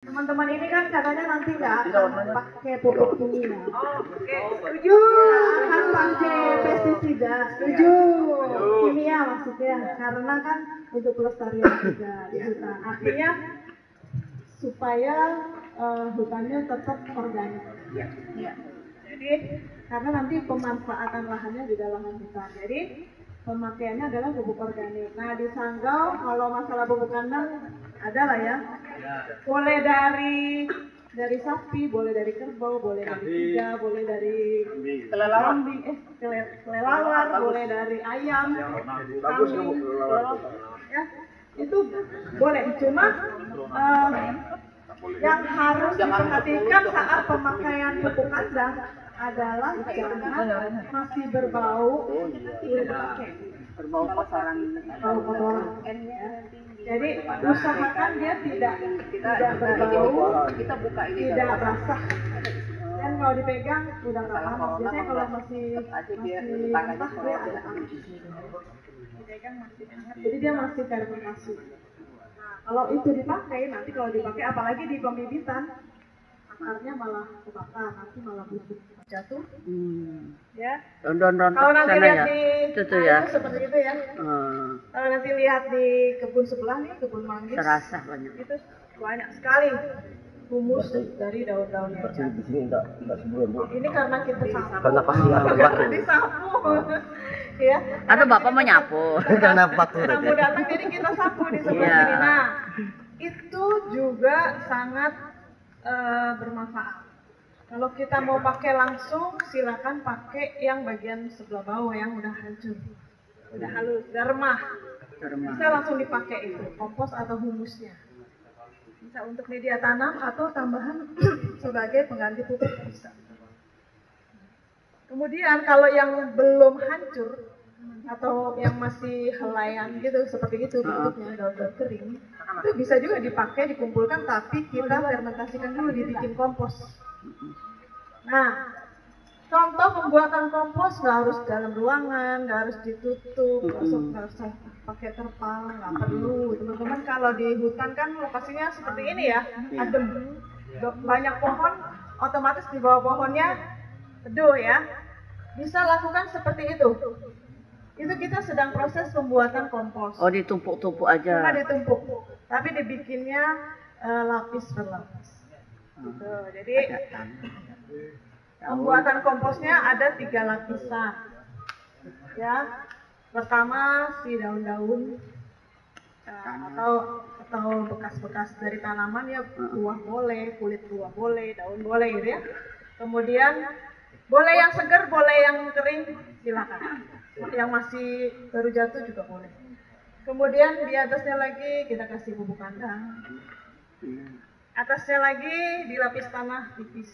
Teman-teman ini kan katanya nanti nggak akan pakai pupuk kimia. Oke, setuju. Akan pakai pestisida. Setuju. Kimia maksudnya, karena kan untuk pelestarian juga di hutan. Artinya supaya hutannya tetap organik. Ya. Jadi karena nanti pemanfaatan lahannya juga lahan hutan. Jadi pemakaiannya adalah pupuk organik. Nah di Sanggau kalau masalah pupuk kandang ada lah ya. Boleh dari sapi, boleh dari kerbau, boleh dari kuda, boleh dari kambing, kelelawar, boleh dari ayam, kambing, ya itu boleh. Cuma yang harus diperhatikan saat pemakaian pupuk kandang adalah jangan masih berbau dipakai. Berbau kotoran. Jadi usahakan dia tidak berbau, Kita buka ini tidak basah. Dan kalau dipegang udah nggak panas. Biasanya kalau masih basah dia ada amis. Dipegang masih hangat. Jadi dia masih fermentasi. Nah, kalau itu dipakai, nanti kalau dipakai apalagi di pembibitan, akarnya malah kebakar, nanti malah busuk, jatuh. Ya. Don. Kalau nanti Sana lihat ya. di Itu ya. itu seperti itu ya. Kalau nanti lihat di kebun sebelah nih, kebun manggis, Terasa banyak. itu banyak sekali humus dari daun-daunnya. Ini karena kita sapu. Karena pasti batu. Disapu. Ya. Atau Bapak mau nyapu. Karena batu. Tamu datang jadi kita sapu di sebelah Iya. sini. Nah, itu juga sangat bermanfaat. Kalau kita mau pakai langsung, silakan pakai yang bagian sebelah bawah yang udah hancur, udah halus, udah remah. Bisa langsung dipakai itu, kompos atau humusnya. Bisa untuk media tanam atau tambahan sebagai pengganti pupuk bisa. Kemudian kalau yang belum hancur atau yang masih helaian gitu seperti itu bentuknya daun-daun kering, itu bisa juga dipakai, dikumpulkan, tapi kita fermentasikan dulu, dibikin kompos. Nah, contoh pembuatan kompos nggak harus dalam ruangan, nggak harus ditutup, nggak usah pakai terpal, nggak perlu. Teman-teman kalau di hutan kan lokasinya seperti ini ya, adem, banyak pohon, otomatis di bawah pohonnya teduh ya. Bisa lakukan seperti itu. Itu kita sedang proses pembuatan kompos. Oh, ditumpuk-tumpuk Cuma aja. ditumpuk, tapi dibikinnya lapis per lapis. Gitu. Jadi pembuatan komposnya ada 3 lapisan. Ya, pertama si daun-daun atau bekas-bekas dari tanaman ya, buah boleh, kulit buah boleh, daun boleh gitu ya. Kemudian boleh yang segar, boleh yang kering, silakan. Yang masih baru jatuh juga boleh. Kemudian di atasnya lagi kita kasih bubuk kandang. Atasnya lagi dilapis tanah tipis.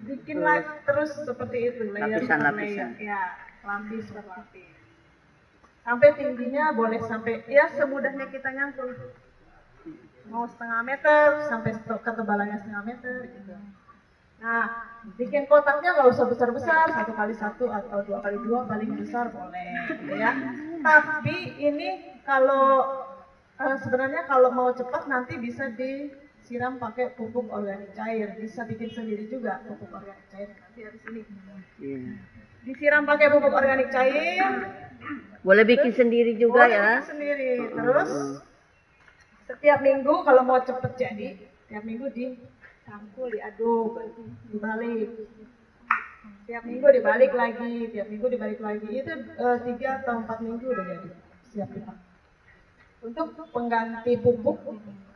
Bikin terus seperti itu, layer per layer. Ya, lapis per lapis. Sampai tingginya boleh sampai ya semudahnya kita nyangkul. Mau setengah meter sampai ketebalannya setengah meter gitu. Nah, bikin kotaknya nggak usah besar-besar, 1x1 atau 2x2 paling besar boleh, gitu ya. Tapi ini kalau sebenarnya kalau mau cepat nanti bisa disiram pakai pupuk organik cair, bisa bikin sendiri juga pupuk organik cair. Nanti habis ini disiram pakai pupuk organik cair. Boleh bikin sendiri juga ya. Bikin sendiri. Terus setiap minggu kalau mau cepet jadi, setiap minggu campur, diaduk, dibalik. Tiap minggu dibalik lagi, tiap minggu dibalik lagi. Itu 3 atau 4 minggu udah jadi siap dipakai. Untuk pengganti pupuk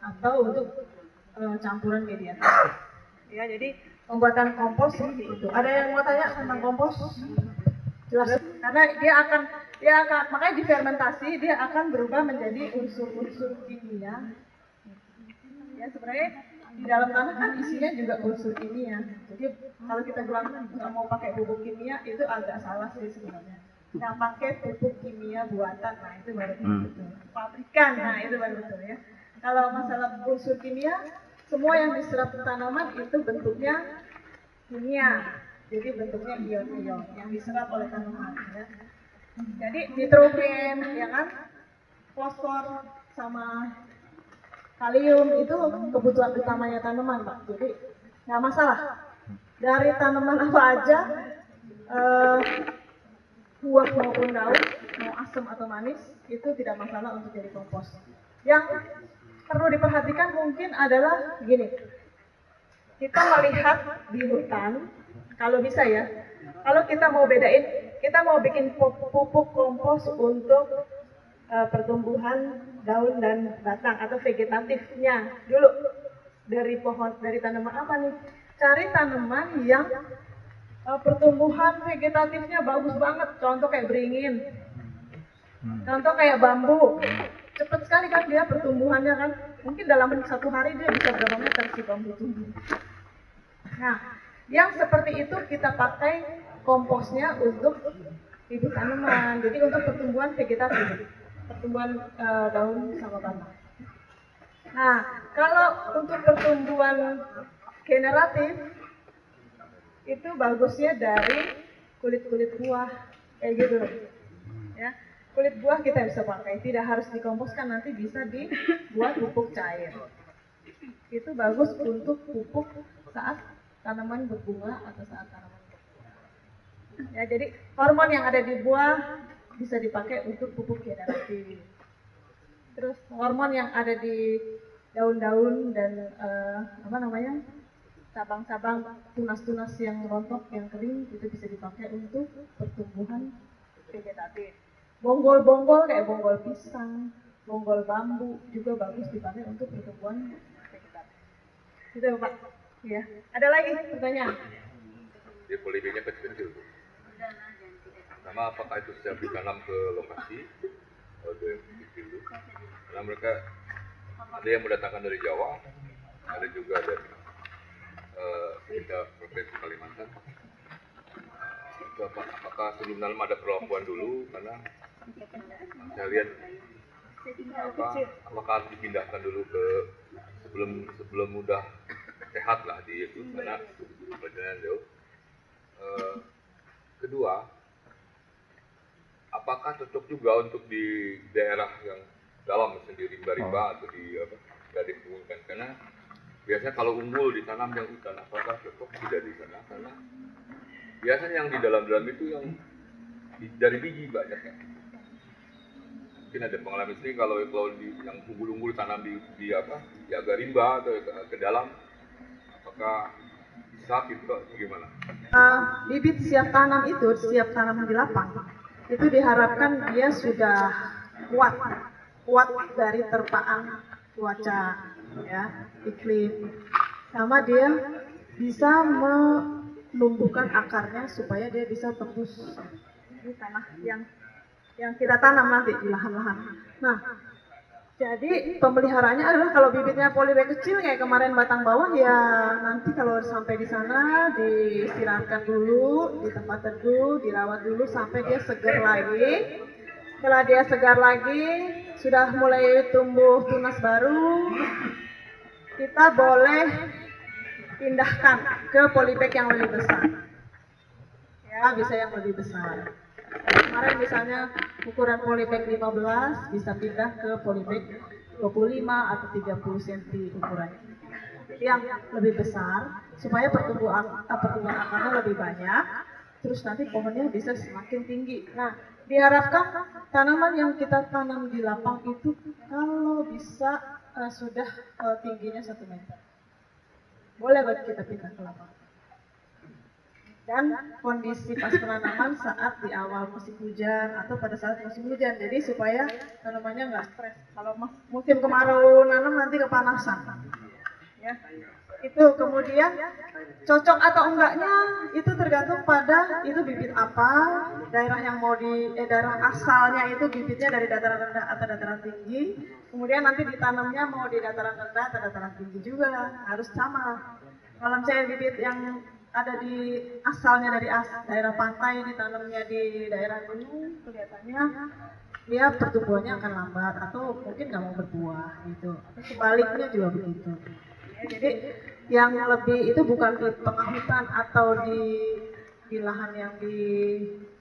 atau untuk campuran media. Ya, jadi pembuatan kompos seperti itu. Ada yang mau tanya tentang kompos? Jelas. Karena dia akan makanya difermentasi dia akan berubah menjadi unsur-unsur kimia. Ya sebenarnya di dalam tanah kan isinya juga unsur kimia. Jadi kalau kita bilang nggak mau pakai pupuk kimia itu agak salah sih sebenarnya. Nggak pakai pupuk kimia buatan, nah itu baru betul. Pabrikan, nah itu baru betul ya. Kalau masalah unsur kimia, semua yang diserap tanaman itu bentuknya kimia. Jadi bentuknya ion-ion yang diserap oleh tanaman. Ya. Jadi nitrogen, ya kan, fosfor sama Kalium itu kebutuhan utamanya tanaman, Pak. Jadi nggak masalah. Dari tanaman apa aja, buah maupun daun, mau asam atau manis, itu tidak masalah untuk jadi kompos. Yang perlu diperhatikan mungkin adalah gini, kita melihat di hutan, kalau bisa ya, kalau kita mau bedain, kita mau bikin pupuk kompos untuk pertumbuhan daun dan batang atau vegetatifnya dulu dari pohon, dari tanaman apa nih? Cari tanaman yang pertumbuhan vegetatifnya bagus banget, contoh kayak beringin, contoh kayak bambu, cepet sekali kan dia pertumbuhannya kan, mungkin dalam 1 hari dia bisa berapa meter si bambu tumbuh. Nah, yang seperti itu kita pakai komposnya untuk bibit tanaman, jadi untuk pertumbuhan vegetatif, pertumbuhan daun sama batang. Nah, kalau untuk pertumbuhan generatif itu bagusnya dari kulit-kulit buah kayak gitu ya. Kulit buah kita bisa pakai, tidak harus dikomposkan, nanti bisa dibuat pupuk cair. Itu bagus untuk pupuk saat tanaman berbunga atau saat tanaman berbuah. Ya, jadi hormon yang ada di buah bisa dipakai untuk pupuk generatif. Terus hormon yang ada di daun-daun dan cabang-cabang, tunas-tunas yang rontok, yang kering, itu bisa dipakai untuk pertumbuhan vegetatif. Bonggol-bonggol kayak bonggol pisang, bonggol bambu juga bagus dipakai untuk pertumbuhan vegetatif. Gitu Pak. Ya. Ada lagi pertanyaan? Dia polybagnya kecil-kecil tuh. Sama apakah itu siap ditanam ke lokasi? Ada yang kecil dulu. Karena mereka ada yang mendatangkan dari Jawa, ada juga dari sekitar provinsi Kalimantan. Itu apakah sebelum nanam ada perlakuan dulu? Karena saya lihat apakah harus dipindahkan dulu ke sebelum mudah sehat lah di itu, karena perjalanan jauh. Kedua, apakah cocok juga untuk di daerah yang dalam sendiri rimba-rimba atau di pegunungan? Karena biasanya kalau unggul ditanam yang hutan, apakah cocok tidak di sana? Karena biasanya yang di dalam-dalam itu yang dari biji banyak ya. Mungkin ada pengalaman sini kalau yang unggul-unggul tanam di agak rimba atau ke dalam, apakah bisa gitu gimana? Bibit siap tanam itu, siap tanam di lapang, itu diharapkan dia sudah kuat dari terpaan cuaca, ya, iklim, sama dia bisa menumbuhkan akarnya supaya dia bisa tembus di tanah yang kita tanam nanti di lahan-lahan. Nah, jadi pemeliharaannya adalah kalau bibitnya polybag kecil kayak kemarin batang bawah, ya nanti kalau sampai di sana diistirahatkan dulu di tempat teduh, dirawat dulu sampai dia segar lagi. Setelah dia segar lagi, sudah mulai tumbuh tunas baru, kita boleh pindahkan ke polybag yang lebih besar. Ya, bisa yang lebih besar. Kemarin misalnya ukuran polybag 15 bisa pindah ke polybag 25 atau 30 cm ukurannya. Yang lebih besar supaya pertumbuhan akarnya lebih banyak, terus nanti pohonnya bisa semakin tinggi. Nah, diharapkan tanaman yang kita tanam di lapang itu kalau bisa sudah tingginya 1 meter. Boleh buat kita pindah ke lapang. Dan kondisi pas penanaman saat di awal musim hujan atau pada saat musim hujan, jadi supaya tanamannya nggak stres. Kalau musim kemarau nanam nanti kepanasan, ya. Itu kemudian cocok atau enggaknya itu tergantung pada itu bibit apa, daerah yang mau daerah asalnya itu bibitnya dari dataran rendah atau dataran tinggi, kemudian nanti ditanamnya mau di dataran rendah atau dataran tinggi juga harus sama. Kalau misalnya bibit yang ada di asalnya dari daerah pantai, ditanamnya di daerah gunung, kelihatannya dia pertumbuhannya akan lambat atau mungkin nggak mau berbuah gitu. Atau sebaliknya juga begitu. Ya, jadi yang lebih itu bukan di tengah hutan atau di lahan yang di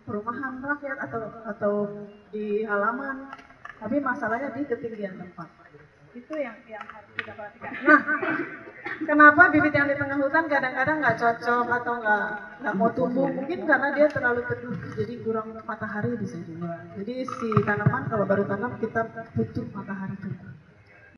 perumahan rakyat atau di halaman, tapi masalahnya di ketinggian tempat. Itu yang harus kita perhatikan. Nah, kenapa bibit yang di tengah hutan kadang-kadang nggak cocok atau nggak mau tumbuh? Mungkin karena dia terlalu teduh, jadi kurang matahari bisa juga. Jadi si tanaman kalau baru tanam kita butuh matahari juga.